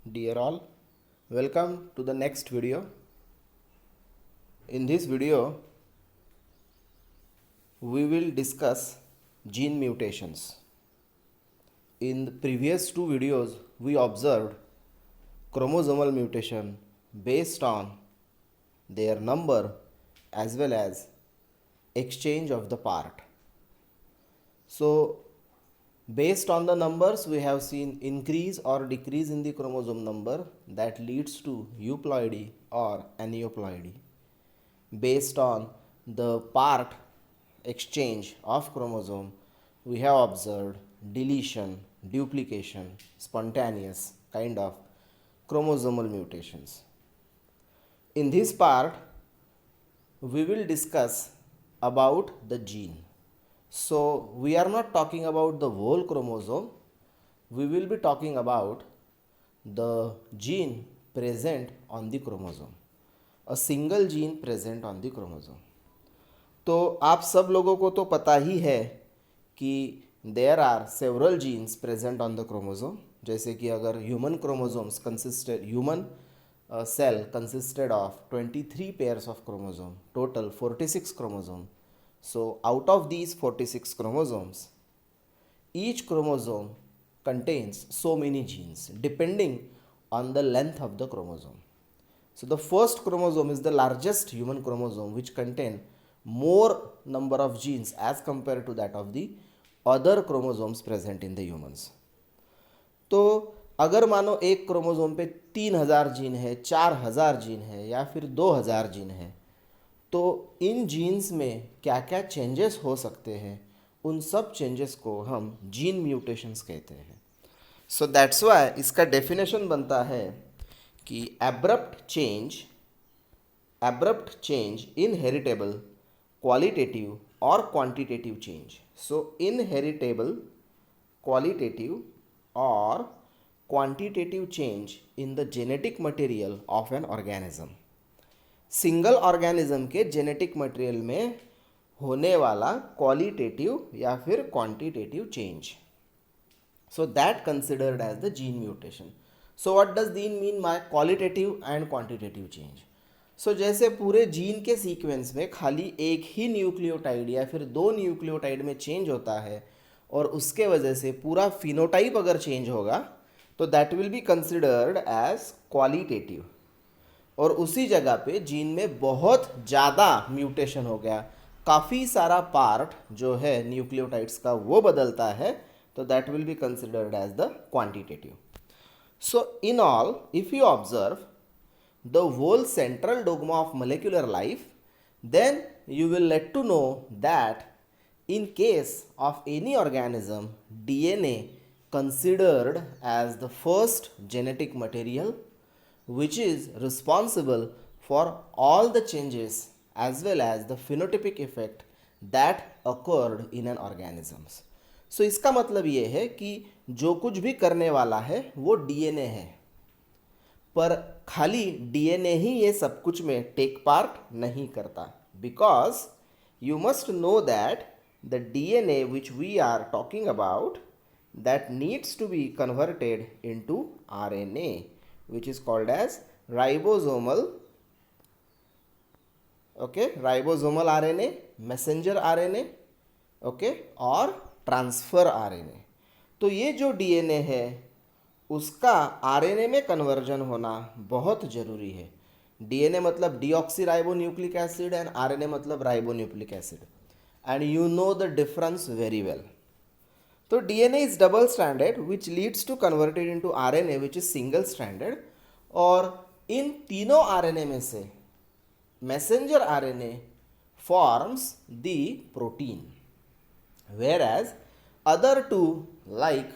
Dear all, welcome to the next video. In this video, we will discuss gene mutations. In the previous two videos, we observed chromosomal mutation based on their number as well as exchange of the part. So, based on the numbers, we have seen increase or decrease in the chromosome number that leads to euploidy or aneuploidy. Based on the part exchange of chromosome, we have observed deletion, duplication, spontaneous kind of chromosomal mutations. In this part, we will discuss about the gene. So, we are not talking about the whole chromosome, we will be talking about the gene present on the chromosome, a single gene present on the chromosome. तो आप सब लोगों को तो पता ही है कि there are several genes present on the chromosome. जैसे कि अगर human chromosomes consisted human cell consisted of 23 pairs of chromosome, total 46 chromosome. So out of these 46 chromosomes, each chromosome contains so many genes depending on the length of the chromosome. So the first chromosome is the largest human chromosome, which contain more number of genes as compared to that of the other chromosomes present in the humans. तो अगर मानो एक chromosome पे 3000 gene है, 4000 gene है या फिर 2000 gene है, तो इन जीन्स में क्या क्या चेंजेस हो सकते हैं, उन सब चेंजेस को हम जीन म्यूटेशंस कहते हैं. सो दैट्स वाई इसका डेफिनेशन बनता है कि एब्रप्ट चेंज इनहेरिटेबल क्वालिटेटिव और quantitative change. So inheritable qualitative और quantitative change in the genetic material of an organism. Single organism के जेनेटिक मटेरियल में होने वाला क्वालिटेटिव या फिर quantitative change. So that considered as the gene mutation. So what does gene mean by qualitative and quantitative change. So जैसे पूरे gene के sequence में खाली एक ही न्यूक्लियोटाइड या फिर दो न्यूक्लियोटाइड में चेंज होता है और उसके वजह से पूरा फिनोटाइप अगर चेंज होगा तो that will be considered as qualitative. और उसी जगह पे जीन में बहुत ज़्यादा म्यूटेशन हो गया, काफ़ी सारा पार्ट जो है न्यूक्लियोटाइड्स का वो बदलता है, तो that will be considered as the quantitative. So in all if you observe the whole central dogma of molecular life, then you will let to know that in case of any organism, DNA considered as the first genetic material which is responsible for all the changes as well as the phenotypic effect that occurred in an organism. So इसका मतलब ये है कि जो कुछ भी करने वाला है वो डीएनए है, पर खाली डीएनए ही ये सब कुछ में टेक पार्ट नहीं करता. Because you must know that the DNA which we are talking about that needs to be converted into RNA, which is called as ribosomal RNA, messenger RNA, और ट्रांसफ़र RNA. तो ये जो DNA है उसका RNA में conversion होना बहुत ज़रूरी है. DNA मतलब डीऑक्सीराइबोन्यूक्लिक एसिड एंड RNA मतलब ribonucleic acid, and you know the difference very well. तो DNA is double stranded which leads to converted into RNA which is single stranded, और इन तीनों RNA में से messenger RNA forms the protein, whereas other two like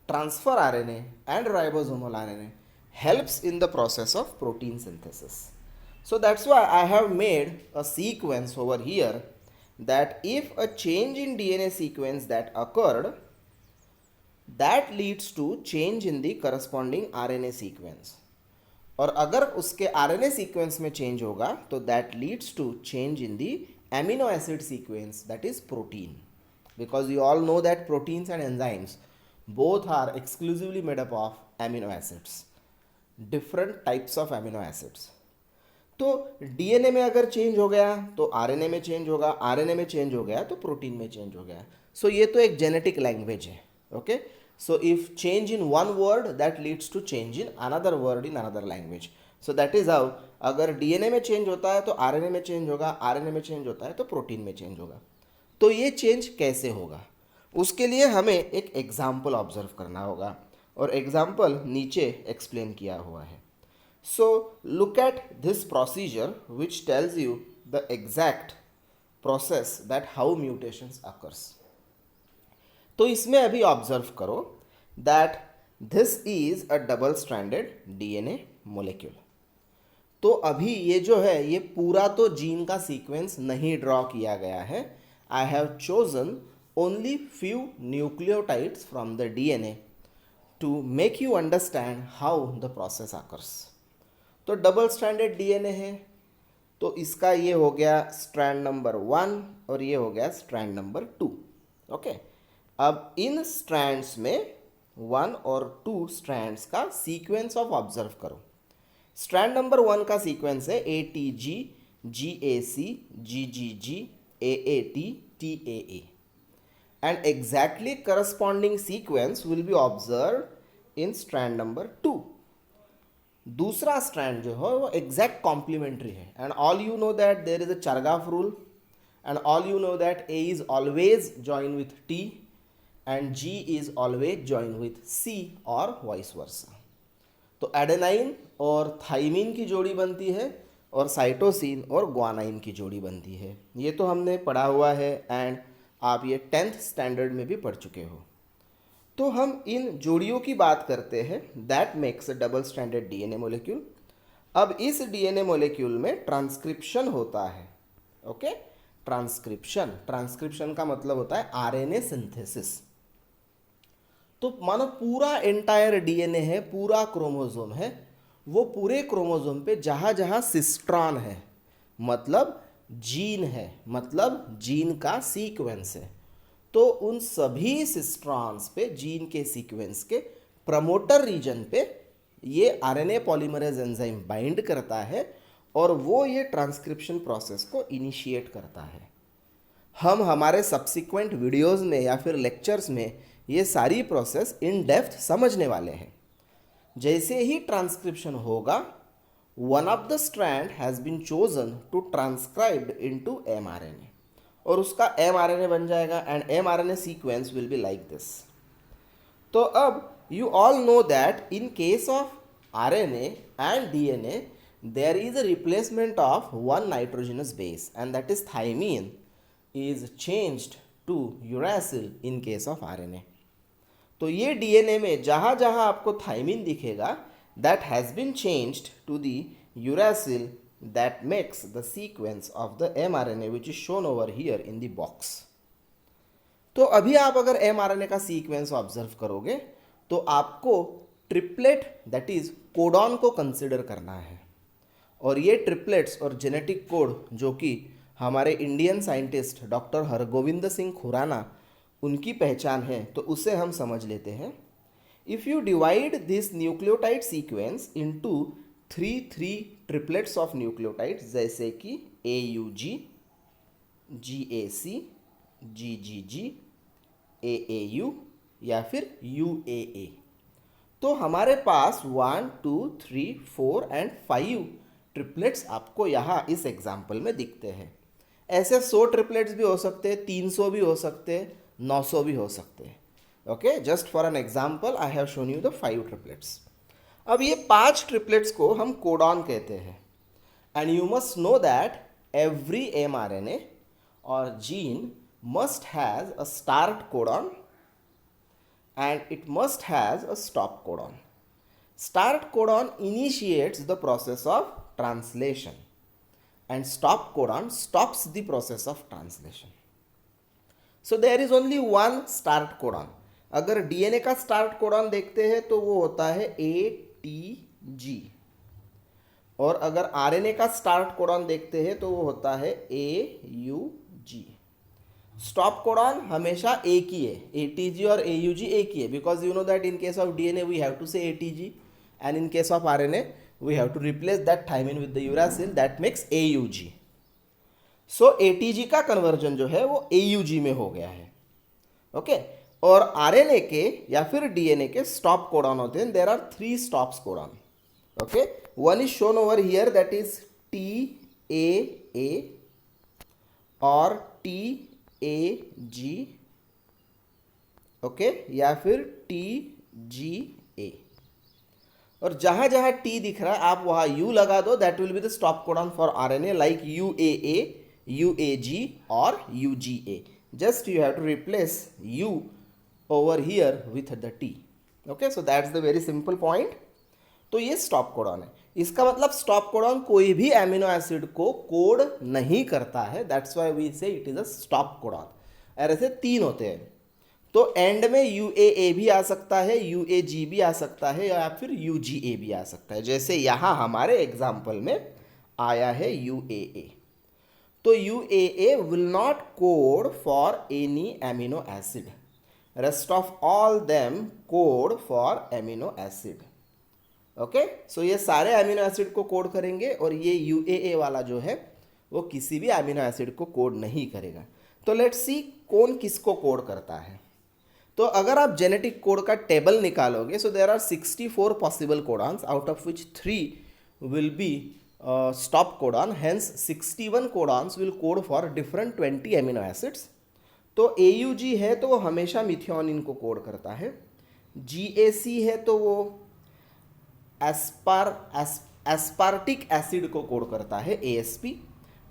transfer RNA and ribosomal RNA helps in the process of protein synthesis. So that's why I have made a sequence over here that if a change in DNA sequence that occurred, that leads to change in the corresponding RNA sequence, और अगर उसके RNA sequence में change होगा तो that leads to change in the amino acid sequence, that is protein, because you all know that proteins and enzymes both are exclusively made up of amino acids. Different types of amino acids. तो DNA में अगर change हो गया तो RNA में change होगा, RNA में change हो गया तो प्रोटीन में चेंज हो गया। सो ये तो एक जेनेटिक लैंग्वेज है। Okay, so if change in one word that leads to change in another word in another language. So that is how अगर डीएनए में चेंज होता है तो आरएनए में चेंज होगा, आरएनए में चेंज होता है तो प्रोटीन में चेंज होगा। तो ये चेंज कैसे होगा, उसके लिए हमें एक एग्जाम्पल ऑब्जर्व करना होगा, और एग्जाम्पल नीचे एक्सप्लेन किया हुआ है। So look at this procedure which tells you the exact process that how mutations occurs. तो इसमें अभी ऑब्जर्व करो that this is a double stranded DNA molecule. तो अभी ये जो है ये पूरा तो जीन का सीक्वेंस नहीं ड्रॉ किया गया है। I have chosen only few nucleotides from the DNA to make you understand how the process occurs. तो डबल स्ट्रैंडेड डीएनए है, तो इसका ये हो गया स्ट्रैंड नंबर 1 और ये हो गया स्ट्रैंड नंबर 2। ओके, अब इन स्ट्रैंड्स में 1 और 2 स्ट्रैंड्स का सीक्वेंस ऑफ ऑब्जर्व करो। स्ट्रैंड नंबर 1 का सीक्वेंस है ATG GAC GGG AAT TAA and exactly corresponding sequence will be observe in strand number 2। दूसरा स्ट्रैंड जो है वो एग्जैक्ट कॉम्प्लीमेंट्री है, and all you know that there is a Chargaff rule, and all you know that A is always join with T and G is always join with C और vice versa. तो adenine और thymine की जोड़ी बनती है और cytosine और guanine की जोड़ी बनती है। ये तो हमने पढ़ा हुआ है एंड आप ये 10th स्टैंडर्ड में भी पढ़ चुके हो। तो हम इन जोड़ियों की बात करते हैं that makes a double stranded DNA molecule. अब इस डीएनए मॉलिक्यूल में ट्रांसक्रिप्शन होता है। ओके, ट्रांसक्रिप्शन का मतलब होता है आरएनए सिंथेसिस। तो मानो पूरा एंटायर डीएनए है, पूरा क्रोमोसोम है, वो पूरे क्रोमोसोम पे जहाँ जहाँ सिस्ट्रॉन है मतलब जीन है, मतलब जीन का सीक्वेंस है, तो उन सभी सिस्ट्रॉन्स पे जीन के सीक्वेंस के प्रमोटर रीजन पे ये आरएनए पॉलीमरेज एंजाइम बाइंड करता है और वो ये ट्रांसक्रिप्शन प्रोसेस को इनिशिएट करता है। हम हमारे सब्सिक्वेंट वीडियोस में या फिर लेक्चर्स में ये सारी प्रोसेस इन डेप्थ समझने वाले हैं। जैसे ही ट्रांसक्रिप्शन होगा, one of the strand has been chosen to transcribed into mRNA और उसका mRNA बन जाएगा and mRNA sequence will be like this. तो अब you all know that in case of RNA and DNA there is a replacement of one nitrogenous base and that is thymine is changed to uracil in case of RNA. तो ये DNA में जहाँ जहाँ आपको thymine दिखेगा that has been changed to the uracil that makes the sequence of the mRNA which is shown over here in the box. तो अभी आप अगर mRNA का सीक्वेंस ऑब्जर्व करोगे तो आपको ट्रिपलेट दैट इज कोडॉन को कंसिडर करना है, और ये ट्रिपलेट्स और जेनेटिक कोड जो कि हमारे Indian scientist doctor Hargobind Singh Khorana उनकी पहचान है, तो उसे हम समझ लेते हैं। If you divide this nucleotide sequence into 3 triplets of nucleotides जैसे कि AUG, GAC, GGG, AAU या फिर UAA, तो हमारे पास 1 2 3 4 एंड 5 ट्रिपलेट्स आपको यहाँ इस एग्जाम्पल में दिखते हैं। ऐसे 100 ट्रिपलेट्स भी हो सकते हैं, 300 भी हो सकते हैं, 900 भी हो सकते हैं। Okay, just for an example I have shown you the 5 triplets. अब ये 5 ट्रिपलेट्स को हम कोडॉन कहते हैं, and you must know that every mRNA और gene must has a start codon and it must has a stop codon. Start codon initiates the process of translation and stop codon stops the process of translation. So there is only one start codon. अगर DNA का start codon देखते हैं तो वो होता है ATG, और अगर RNA का start codon देखते हैं तो वो होता है AUG. स्टॉप कोडॉन हमेशा एक ही है, ATG और AUG एक ही है, because you know that in case of DNA we have to say ATG and in case of RNA we have to replace that thymine with the uracil, that makes AUG. So ATG का conversion जो है वो AUG में हो गया है. Okay और RNA के या फिर DNA के स्टॉप कोडॉन होते हैं. There are 3 stops codon. Okay one is shown over here, that is TAA और TAG, ओके या फिर TGA. और जहां जहां T दिख रहा है आप वहां U लगा दो, that will be the stop codon for RNA, like UAA, UAG और UGA. Just you have to replace U over here with the T. Okay, so that's the very simple point. तो ये stop codon है. इसका मतलब stop codon कोई भी amino acid को code नहीं करता है. दैट्स वाई वी से it is a stop codon. और ऐसे 3 होते हैं. तो एंड में UAA भी आ सकता है, UAG भी आ सकता है या फिर UGA भी आ सकता है. जैसे यहाँ हमारे एग्जाम्पल में आया है UAA. तो UAA will not code for any amino acid. Rest of all them code for amino acid. Okay so ये सारे अमीनो एसिड को कोड करेंगे और ये UAA वाला जो है वो किसी भी अमीनो एसिड को कोड नहीं करेगा. तो लेट्स सी कौन किसको कोड करता है. तो अगर आप जेनेटिक कोड का टेबल निकालोगे, so there are 64 possible codons, out of which 3 will be stop codon. Hence 61 codons will code for different 20 amino acids. तो AUG है तो वो हमेशा मिथियोनिन को कोड करता है. GAC है तो वो एस्पार्टिक एसिड को कोड करता है, ASP.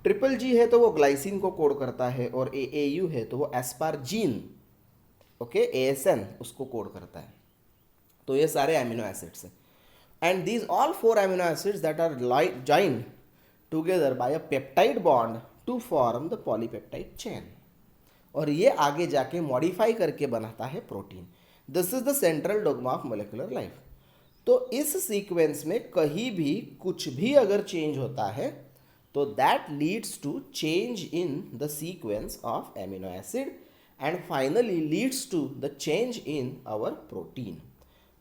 ट्रिपल G है तो वो ग्लाइसिन को कोड करता है. और AAU है तो वो एस्पार्जीन, ओके ASN उसको कोड करता है. तो ये सारे एमिनो एसिड्स हैं. And these all 4 amino acids that are joined together by a peptide bond to form the polypeptide chain. और ये आगे जाके मॉडिफाई करके बनाता है protein. This is the central dogma of molecular life. तो इस सीक्वेंस में कहीं भी कुछ भी अगर चेंज होता है तो that leads to change in the sequence of amino acid and finally leads to the change in our protein.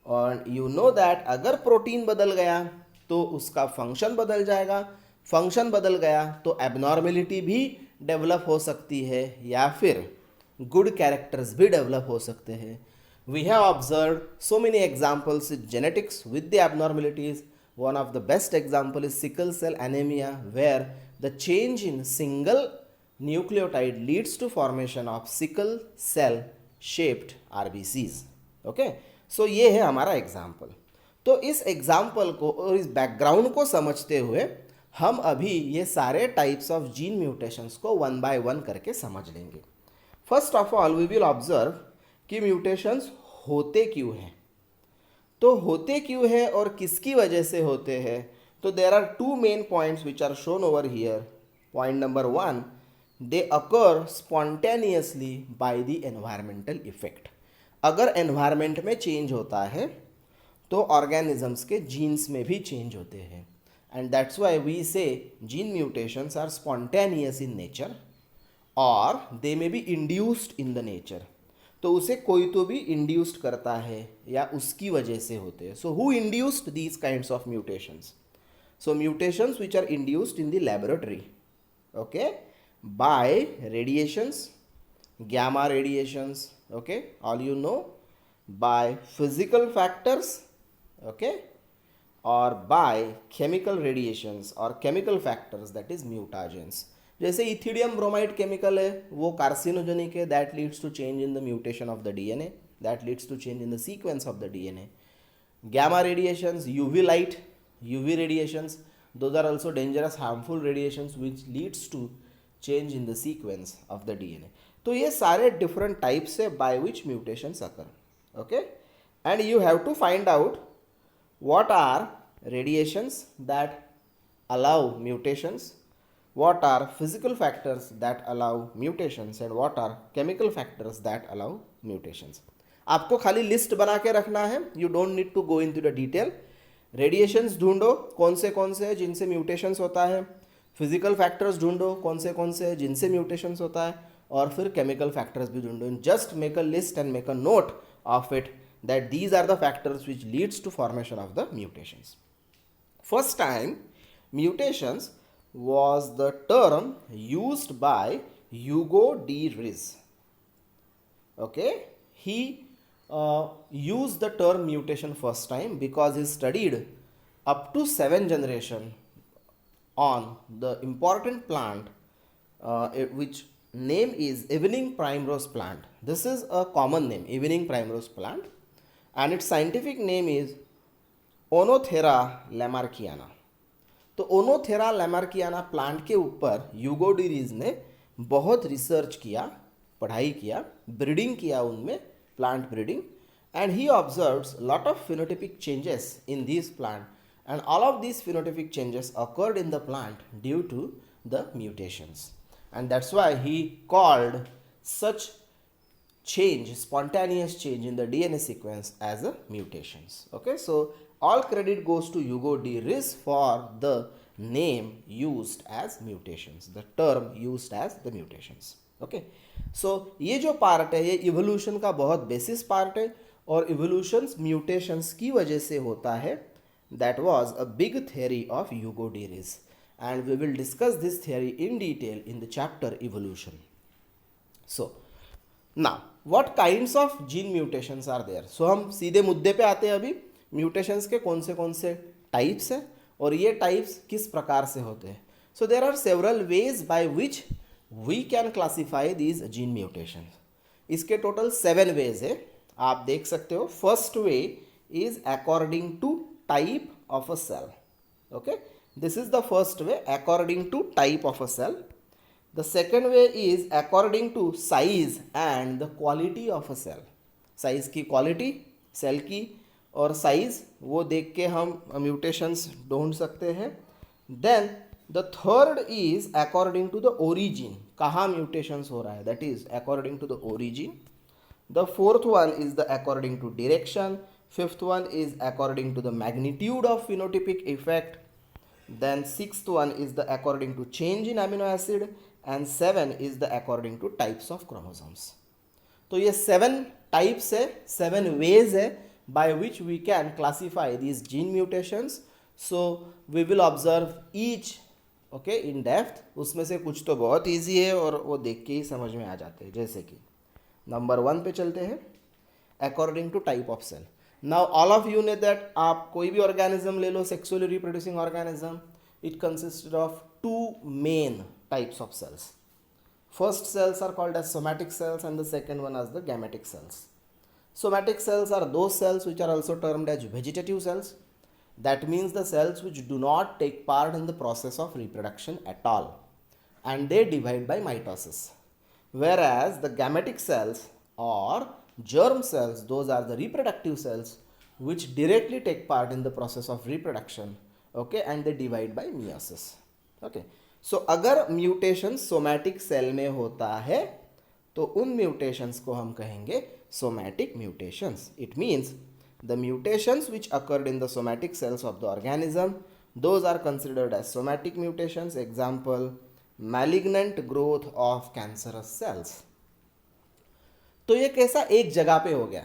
और यू नो दैट अगर प्रोटीन बदल गया तो उसका फंक्शन बदल जाएगा. फंक्शन बदल गया तो एबनॉर्मेलिटी भी डेवलप हो सकती है या फिर गुड कैरेक्टर्स भी डेवलप हो सकते हैं. We have observed so many examples in genetics with the abnormalities. One of the best example is sickle cell anaemia, where the change in single nucleotide leads to formation of sickle cell shaped RBCs. Okay so ये है हमारा example. तो इस example को और इस background को समझते हुए हम अभी ये सारे टाइप्स ऑफ जीन म्यूटेशंस को 1 बाय 1 करके समझ लेंगे. First of all we will observe कि म्यूटेशंस होते क्यों हैं. तो होते क्यों हैं और किसकी वजह से होते हैं. तो there are 2 main points which are shown over here. Point number 1, they occur spontaneously by the environmental effect. अगर एनवायरनमेंट में चेंज होता है तो ऑर्गेनिजम्स के जीन्स में भी चेंज होते हैं. And that's why we say gene mutations are spontaneous in nature और they may be induced in the nature. तो उसे कोई तो भी इंड्यूस्ड करता है या उसकी वजह से होते हैं. So who induced these kinds of mutations. So mutations which are induced in the laboratory, okay, by radiations, gamma radiations, okay, all you know, by physical factors, okay, or by chemical radiations or chemical factors, that is mutagens. जैसे ethidium bromide chemical है वो carcinogenic है, that leads to change in the mutation of the DNA, that leads to change in the sequence of the DNA. Gamma radiations, UV light, UV radiations, those are also dangerous harmful radiations which leads to change in the sequence of the DNA. तो ये सारे different types है by which mutations occur. Okay and you have to find out what are radiations that allow mutations, what are physical factors that allow mutations and what are chemical factors that allow mutations. आपको खाली list बना के रखना है, you don't need to go into the detail. Radiations ढूंढो कौन से हैं जिनसे म्यूटेशंस होता है. फिजिकल फैक्टर्स ढूंढो कौन से हैं जिनसे म्यूटेशंस होता है. और फिर केमिकल फैक्टर्स भी ढूंढो. Just make a list and make a note of it that these are the factors which leads to formation of the mutations. First time mutations was the term used by Hugo de Rhys. Okay, he used the term mutation first time because he studied up to 7 generation on the important plant which name is evening primrose plant. This is a common name, evening primrose plant, and its scientific name is ओनोथेरा लैमार्कियाना. तो ओनोथेरा लैमार्कियाना plant के ऊपर Hugo de रीज ने बहुत research किया, पढ़ाई किया, breeding किया उनमें, plant breeding, and he observes lot of phenotypic changes in this plant, and all of these phenotypic changes occurred in the plant due to the mutations, and that's why he called such change, spontaneous change in the DNA sequence as a mutations. Okay, so all credit goes to Hugo de Rhys for the name used as mutations, the term used as the mutations. Okay, so ये जो part है ये evolution का बहुत basis part है, और evolutions mutations की वजह से होता है. That was a big theory of Hugo de Rhys, and we will discuss this theory in detail in the chapter evolution. So now what kinds of gene mutations are there? So हम सीधे मुद्दे पे आते हैं. अभी mutations के कौन से टाइप्स हैं और ये टाइप्स किस प्रकार से होते हैं. So there are several ways by which we can classify these gene mutations. इसके टोटल 7 ways है, आप देख सकते हो. First way is according to type of a cell. Okay, this is the first way, according to type of a cell. The second way is according to size and the quality of a cell. Size की quality cell की और size वो देख के हम mutations ढूंढ सकते हैं. Then the third is according to the origin, कहाँ म्यूटेशंस हो रहा है, that is according to the origin. The fourth one is the according to direction. Fifth one is according to the magnitude of phenotypic effect. Then sixth one is the according to change in amino acid, and 7 is the according to types of chromosomes. तो ये 7 types है, 7 ways है by which we can classify these gene mutations. So we will observe each okay in depth. उसमें से कुछ तो बहुत easy है और वो देख के ही समझ में आ जाते हैं. जैसे कि नंबर 1 पे चलते हैं, according to type of cell. Now all of you ने दैट आप कोई भी ऑर्गेनिज्म ले लो, sexually reproducing organism, it consist of 2 main types of cells. First cells are called as somatic cells and the second one as the gametic cells. Somatic cells are those cells which are also termed as vegetative cells. That means the cells which do not take part in the process of reproduction at all, and they divide by mitosis. Whereas the gametic cells or germ cells, those are the reproductive cells which directly take part in the process of reproduction, okay, and they divide by meiosis. Okay, so अगर mutation somatic cell में होता है तो उन mutations को हम कहेंगे somatic mutations. It means the mutations which occurred in the somatic cells of the organism, those are considered as somatic mutations. Example, malignant growth of cancerous cells. तो ये कैसा एक जगह पे हो गया,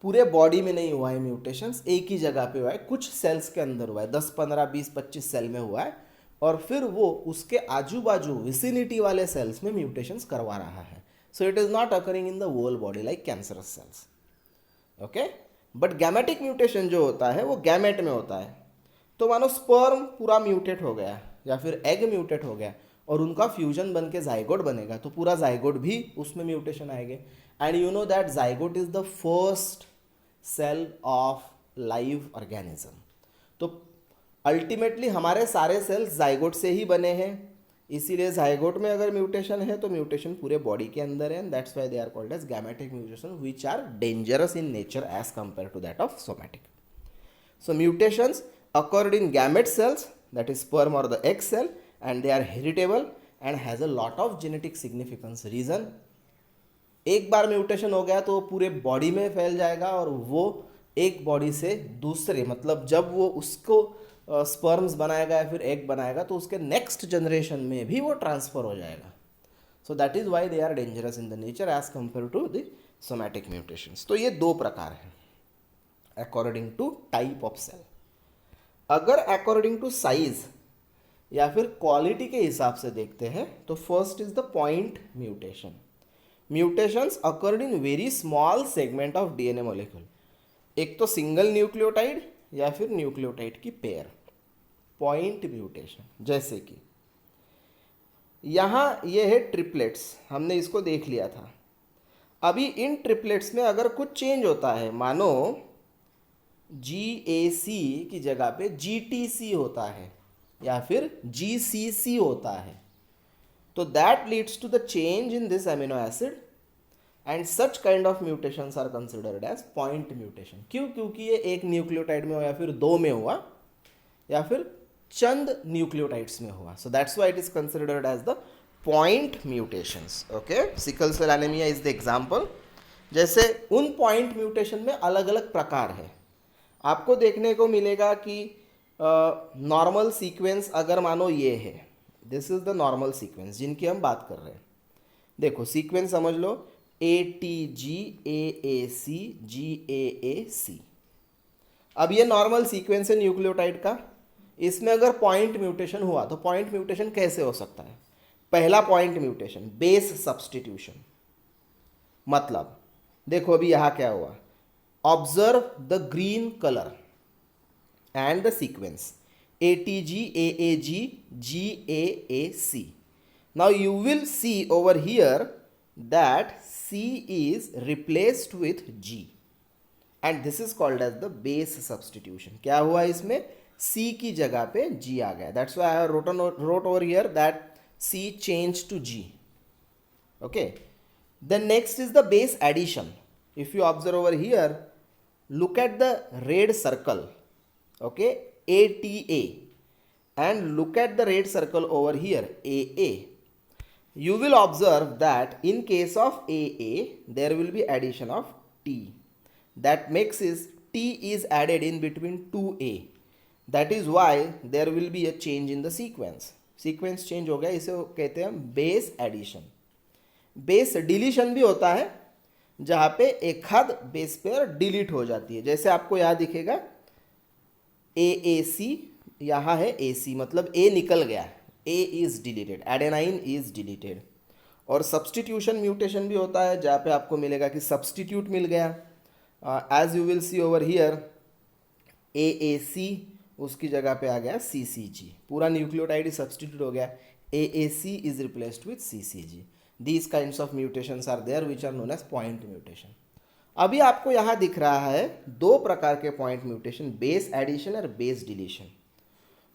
पूरे बॉडी में नहीं हुआ है म्यूटेशंस, एक ही जगह पे हुआ है, कुछ सेल्स के अंदर हुआ है, 10 15 20 25 सेल में हुआ है, और फिर वो उसके आजू बाजू विसिनिटी वाले सेल्स में म्यूटेशंस करवा रहा है. So it is not occurring in the whole body like cancerous cells. Okay, but gametic mutation जो होता है वो गैमेट में होता है. तो मानो स्पर्म पूरा म्यूटेट हो गया या फिर एग म्यूटेट हो गया और उनका फ्यूजन बन के जाइगोट बनेगा, तो पूरा जाइगोट भी उसमें म्यूटेशन आएंगे. And you know that zygote is the first cell of live organism. तो अल्टीमेटली हमारे सारे सेल्स जाइगोट से ही बने हैं, इसीलिए जाइगोट में अगर म्यूटेशन है तो म्यूटेशन पूरे बॉडी के अंदर है, and that's why they are called as gametic mutation which are dangerous in nature as compare to that of somatic. So mutations occurred in gamete cells, that is sperm or the egg cell, and they are heritable and has a lot of genetic significance. Reason, एक बार mutation हो गया तो पूरे body में फैल जाएगा और वो एक बॉडी से दूसरे, मतलब जब वो उसको स्पर्म्स बनाएगा या फिर एग बनाएगा तो उसके नेक्स्ट जनरेशन में भी वो ट्रांसफर हो जाएगा. So that is why they are dangerous in the nature as compare to the somatic mutations. तो ये 2 प्रकार हैं. According to type of cell. अगर अकॉर्डिंग टू साइज या फिर क्वालिटी के हिसाब से देखते हैं तो first is the point mutation. Mutations occurred in very small segment of DNA molecule. एक तो सिंगल न्यूक्लियोटाइड या फिर न्यूक्लियोटाइड की पेयर, पॉइंट म्यूटेशन। जैसे कि यहाँ ये है ट्रिपलेट्स, हमने इसको देख लिया था। अभी इन ट्रिपलेट्स में अगर कुछ चेंज होता है, मानो GAC की जगह पे GTC होता है या फिर GCC होता है, तो that leads to the change in this amino acid and such kind of mutations are considered as point mutation. क्यों? क्योंकि ये एक न्यूक्लियोटाइड में हो या फिर दो में हुआ या फिर चंद न्यूक्लियोटाइड्स में हुआ, so that's why it is considered as the point mutations. Okay, sickle cell anaemia is the example. जैसे उन पॉइंट म्यूटेशन में अलग अलग प्रकार है। आपको देखने को मिलेगा कि नॉर्मल सीक्वेंस अगर मानो ये है, this is the normal sequence जिनकी हम बात कर रहे हैं। देखो सीक्वेंस समझ लो, ATG AAC GAAC। अब ये नॉर्मल सीक्वेंस है न्यूक्लियोटाइड का। इसमें अगर पॉइंट म्यूटेशन हुआ तो पॉइंट म्यूटेशन कैसे हो सकता है? पहला पॉइंट म्यूटेशन बेस सब्सटीट्यूशन। मतलब देखो अभी यहाँ क्या हुआ, observe the green colour and the sequence ATG AAG GAAC. Now you will see over here that C is replaced with G and this is called as the base substitution. क्या हुआ इसमें? C की जगह पे G आ गया. That's why I wrote over here that C changed to G. Okay. Then next is the base addition. If you observe over here, look at the red circle. Okay, ATA, and look at the red circle over here, AA. You will observe that in case of AA there will be addition of T. That makes is T is added in between 2A. That is why there will be a change in the sequence. Sequence change हो गया, इसे कहते हैं base addition. Base deletion भी होता है जहाँ पे एक आध बेस पेयर डिलीट हो जाती है। जैसे आपको यहाँ दिखेगा AAC, यहाँ है AC, मतलब A निकल गया, A is deleted, adenine is deleted. और सब्सटीट्यूशन म्यूटेशन भी होता है जहाँ पे आपको मिलेगा कि सब्सटीट्यूट मिल गया, as you will see over here AAC उसकी जगह पे आ गया CCG, पूरा न्यूक्लियोटाइड सब्सटीट्यूट हो गया, AAC is replaced with CCG। These kinds of mutations are there which are known as point mutation. अभी आपको यहाँ दिख रहा है दो प्रकार के पॉइंट म्यूटेशन, बेस एडिशन और बेस डिलीशन।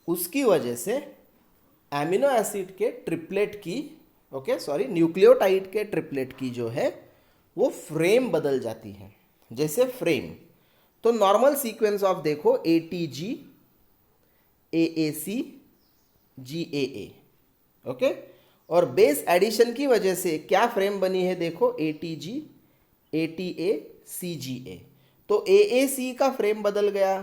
उसकी वजह से एमिनो एसिड के ट्रिपलेट की, न्यूक्लियोटाइड के ट्रिपलेट की जो है वो फ्रेम बदल जाती है। जैसे फ्रेम तो नॉर्मल सीक्वेंस ऑफ देखो ATG AAC GAA, ओके। और बेस एडिशन की वजह से क्या फ्रेम बनी है देखो, ATG ATA CGA। तो AAC का फ्रेम बदल गया,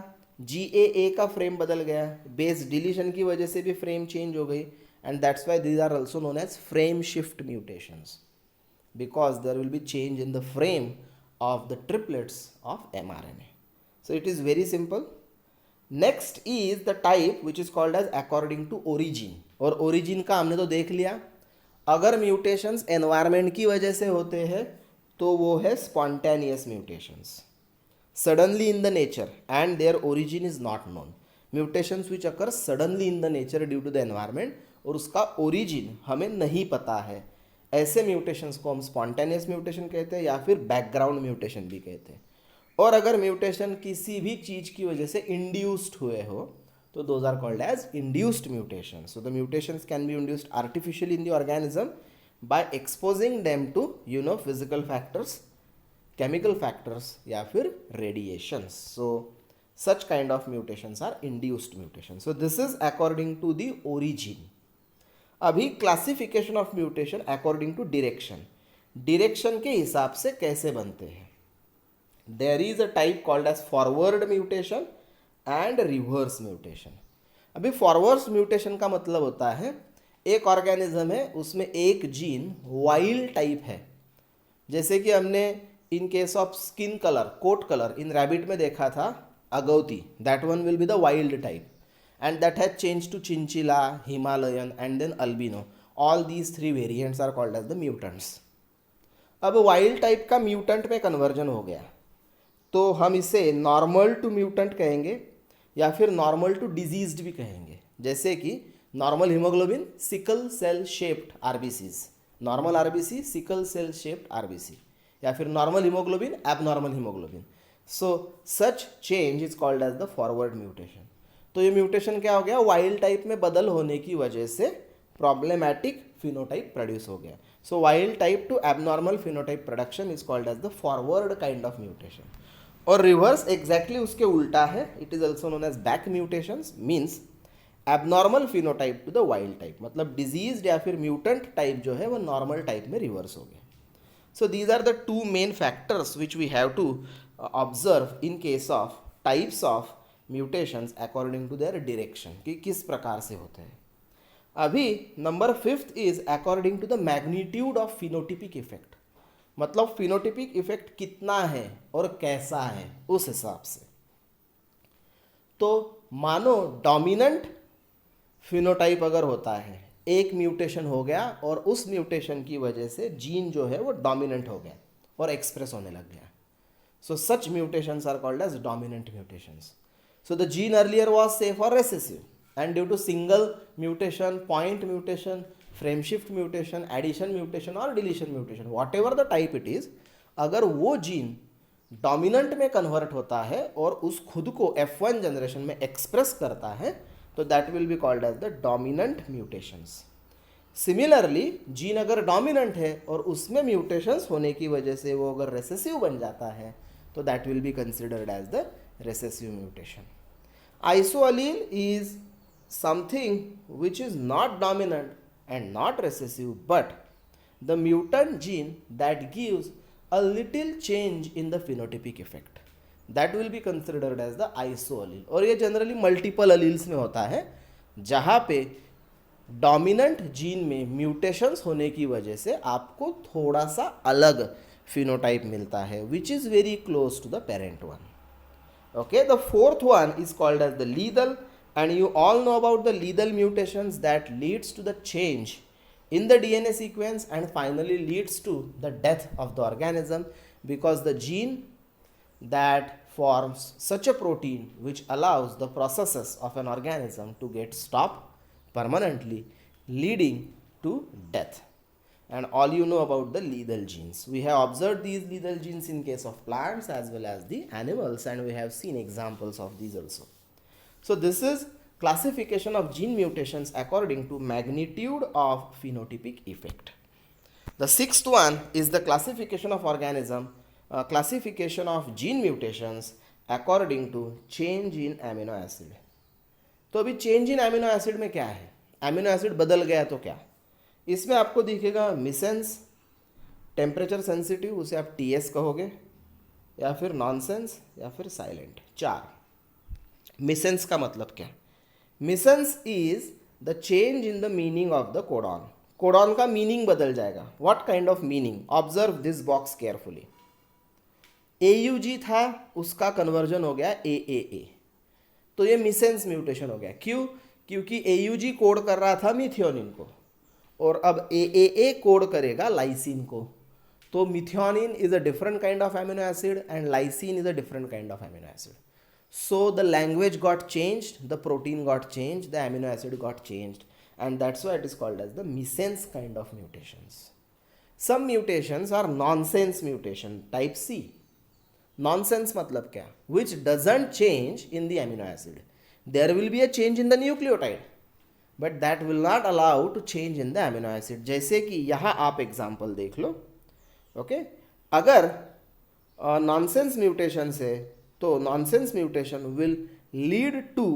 GAA का फ्रेम बदल गया, बेस डिलीशन की वजह से भी फ्रेम चेंज हो गई, and that's why these are also known as frame shift mutations, because there will be change in the frame of the triplets of mRNA. So it is very simple. Next is the type which is called as according to origin. और origin का हमने तो देख लिया, अगर mutations environment की वजह से होते हैं तो वो है spontaneous mutations, suddenly in the nature and their origin is not known. Mutations which occur suddenly in the nature due to the environment और उसका ओरिजिन हमें नहीं पता है, ऐसे म्यूटेशंस को हम स्पॉन्टेनियस म्यूटेशन कहते हैं या फिर बैकग्राउंड म्यूटेशन भी कहते हैं। और अगर म्यूटेशन किसी भी चीज़ की वजह से इंड्यूस्ड हुए हो तो those are called as induced mutation. So the mutations can be induced artificially in the organism by exposing them to physical factors, chemical factors या फिर radiations. So such kind of mutations are induced mutations. So this is according to the origin. अभी classification of mutation according to direction. Direction के हिसाब से कैसे बनते हैं? There is a type called as forward mutation and reverse mutation. अभी forward mutation का मतलब होता है एक ऑर्गेनिज्म है उसमें एक जीन वाइल्ड टाइप है, जैसे कि हमने in case of skin colour, coat colour, in rabbit में देखा था agouti, that one will be the wild type, and that has changed to chinchilla, Himalayan, and then albino. All these three variants are called as the mutants. अब wild type का mutant में conversion हो गया तो हम इसे normal to mutant कहेंगे या फिर नॉर्मल टू डिजीज्ड भी कहेंगे। जैसे कि normal haemoglobin sickle cell shaped RBCs, normal RBC sickle cell shaped RBC, या फिर normal haemoglobin abnormal haemoglobin. So such change is called as the forward mutation. तो ये म्यूटेशन क्या हो गया, वाइल्ड टाइप में बदल होने की वजह से प्रॉब्लमैटिक फिनोटाइप प्रोड्यूस हो गया। So wild type to abnormal phenotype production is called as the forward kind of mutation. और रिवर्स एग्जैक्टली उसके उल्टा है, it is also known as back mutations, means abnormal phenotype to the wild type, मतलब disease या फिर mutant type जो है वो नॉर्मल टाइप में रिवर्स हो गया। So these are the two main factors which we have to observe in case of types of mutations according to their direction, कि किस प्रकार से होते हैं। अभी number 5th is according to the magnitude of phenotypic effect, मतलब phenotypic effect कितना है और कैसा है उस हिसाब से। तो मानो डोमिनेंट फिनोटाइप अगर होता है, एक म्यूटेशन हो गया और उस म्यूटेशन की वजह से जीन जो है वो डोमिनेंट हो गया और एक्सप्रेस होने लग गया, so such mutations are called as dominant mutations. So the gene earlier was safe or recessive, and due to single mutation, point mutation, frame shift mutation, addition mutation or deletion mutation, whatever the type it is, अगर वो gene dominant में convert होता है और उस खुद को F1 generation में एक्सप्रेस करता है तो that will be called as the dominant mutations. Similarly gene अगर डोमिनेंट है और उसमें म्यूटेशंस होने की वजह से वो अगर रेसेसिव बन जाता है तो that will be considered as the recessive mutation. Isoallele is something which is not dominant and not recessive, but the mutant gene that gives a little change in the phenotypic effect, that will be considered as the isoallele. और ये generally multiple alleles में होता है, जहाँ पे dominant gene में mutations होने की वजह से आपको थोड़ा सा अलग फिनोटाइप मिलता है, which is very close to the parent one. Okay, the 4th one is called as the lethal, and you all know about the lethal mutations that leads to the change in the DNA sequence and finally leads to the death of the organism, because the gene that forms such a protein which allows the processes of an organism to get stopped permanently, leading to death. And all you know about the lethal genes. We have observed these lethal genes in case of plants as well as the animals, and we have seen examples of these also. So this is classification of gene mutations according to magnitude of phenotypic effect. The 6th one is the classification of organism, classification of gene mutations according to change in amino acid. तो अभी change in amino acid में क्या है, amino acid बदल गया तो क्या, इसमें आपको दिखेगा मिसेंस, टेम्परेचर सेंसिटिव, उसे आप TS कहोगे, या फिर नॉनसेंस, या फिर साइलेंट। 4 मिसेंस का मतलब क्या, missense is the change in the meaning of the codon, codon का मीनिंग बदल जाएगा। What kind of meaning, observe this box carefully. AUG था, उसका कन्वर्जन हो गया AAA, तो ये मिसेंस म्यूटेशन हो गया। क्यों, क्योंकि AUG कोड कर रहा था मिथियोनिन को और अब AAA कोड करेगा लाइसिन को। तो methionine is a different kind of amino acid and lysine is a different kind of amino acid. So the language got changed, the protein got changed, the amino acid got changed, and that's why it is called as the missense kind of mutations. Some mutations are nonsense mutation, type C. Nonsense मतलब क्या, which doesn't change in the amino acid. There will be a change in the nucleotide, but that will not allow to change in the amino acid. जैसे कि यहाँ आप example देख लो, okay अगर nonsense mutation है तो nonsense mutation will lead to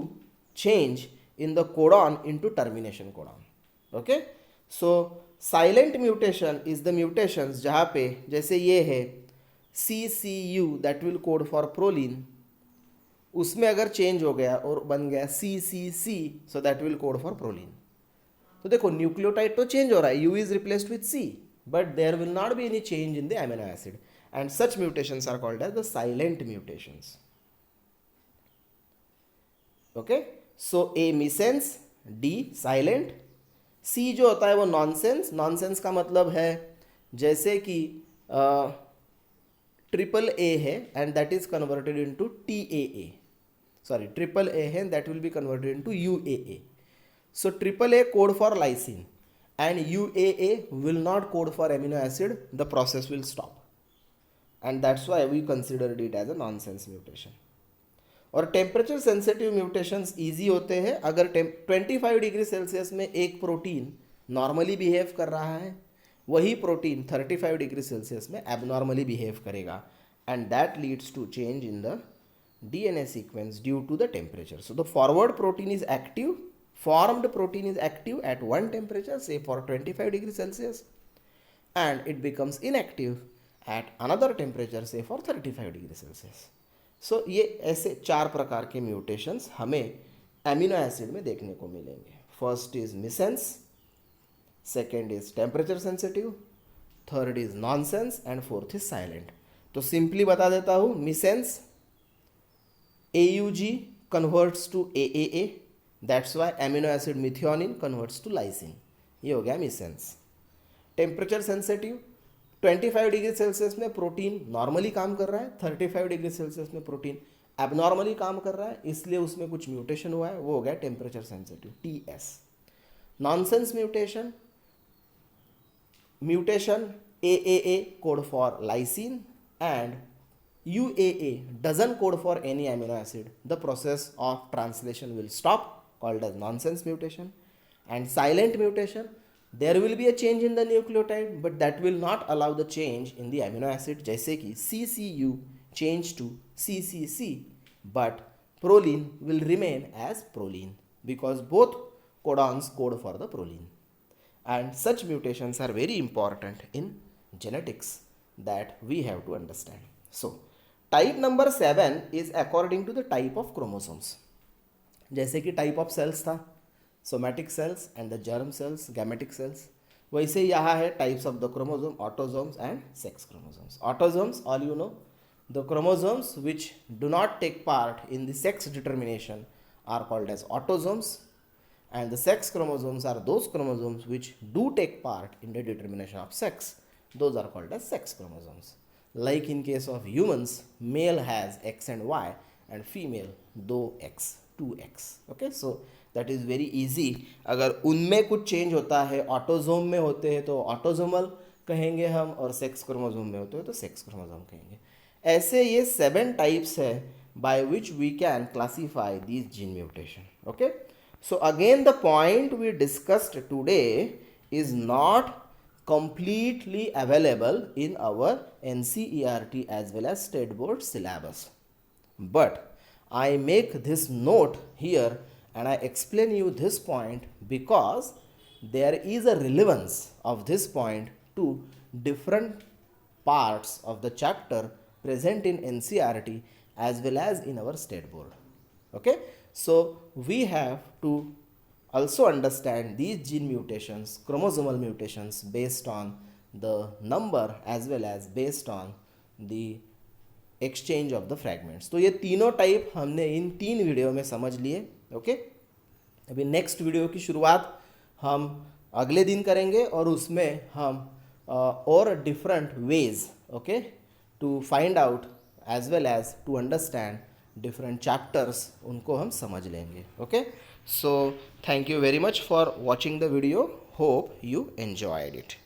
change in the codon into termination codon. Okay, so silent mutation is the mutations जहाँ पे जैसे ये है CCU that will code for proline, उसमें अगर चेंज हो गया और बन गया CCC, so that will code for proline. तो देखो न्यूक्लियोटाइड तो चेंज हो रहा है, U is replaced with C, but there will not be any change in the amino acid. and such mutations are called as the silent mutations. Okay, so a missense, D silent, C जो होता है वो nonsense. Nonsense का मतलब है जैसे कि triple A है and that is converted into T A, sorry triple A है that will be converted into U A. So triple A code for lysine and UAA will not code for amino acid, the process will stop, and that's why we considered it as a nonsense mutation. और temperature sensitive mutations easy होते हैं अगर 25 degree Celsius में एक protein normally behave कर रहा है, वही प्रोटीन 35 डिग्री सेल्सियस में एबनॉर्मली बिहेव करेगा, and that leads to change in the DNA sequence due to the temperature. So the forward protein is active, formed protein is active at one temperature, say for 25 degree Celsius, and it becomes inactive at another temperature, say for 35 degree Celsius. So ये ऐसे 4 प्रकार के mutations हमें amino acid में देखने को मिलेंगे. First is missense, second is temperature sensitive, third is nonsense and fourth is silent. तो सिंपली बता देता हूँ, मिसेंस AUG converts to AAA, that's why amino acid methionine converts to lysine. ये हो गया मिसेंस. टेम्परेचर सेंसिटिव, 25 डिग्री सेल्सियस में protein normally काम कर रहा है, 35 डिग्री सेल्सियस में प्रोटीन एबनॉर्मली काम कर रहा है, इसलिए उसमें कुछ म्यूटेशन हुआ है, वो हो गया temperature sensitive TS. Nonsense mutation, mutation AAA code for lysine and UAA doesn't code for any amino acid, the process of translation will stop, called as nonsense mutation. And silent mutation, there will be a change in the nucleotide but that will not allow the change in the amino acid, जैसे कि CCU change to CCC, but proline will remain as proline because both codons code for the proline. And such mutations are very important in genetics that we have to understand. So type number 7 is according to the type of chromosomes. जैसे कि type of cells था somatic cells and the germ cells, gametic cells, वैसे यहाँ है types of the chromosome, autosomes and sex chromosomes. Autosomes, all you know, the chromosomes which do not take part in the sex determination are called as autosomes, and the sex chromosomes are those chromosomes which do take part in the determination of sex. Those are called as sex chromosomes. Like in case of humans, male has X and Y and female 2X, 2X. Okay, so that is very easy. अगर उनमें कुछ change होता है, autosome में होते हैं तो autosomal कहेंगे हम, और सेक्स क्रोमोसोम में होते हैं तो सेक्स क्रोमोसोम कहेंगे. ऐसे ये 7 टाइप्स है by which we can classify these gene mutation. Okay, so again the point we discussed today is not completely available in our NCERT as well as state board syllabus, but I make this note here and I explain you this point because there is a relevance of this point to different parts of the chapter present in NCERT as well as in our state board. Okay, so we have to also understand these gene mutations, chromosomal mutations, based on the number as well as based on the exchange of the fragments. तो ये तीनों type हमने इन 3 video में समझ लिए. Okay, अभी next video की शुरुआत हम अगले दिन करेंगे और उसमें हम और different ways, okay, to find out as well as to understand different chapters, उनको हम समझ लेंगे. Okay, so thank you very much for watching the video. Hope you enjoyed it.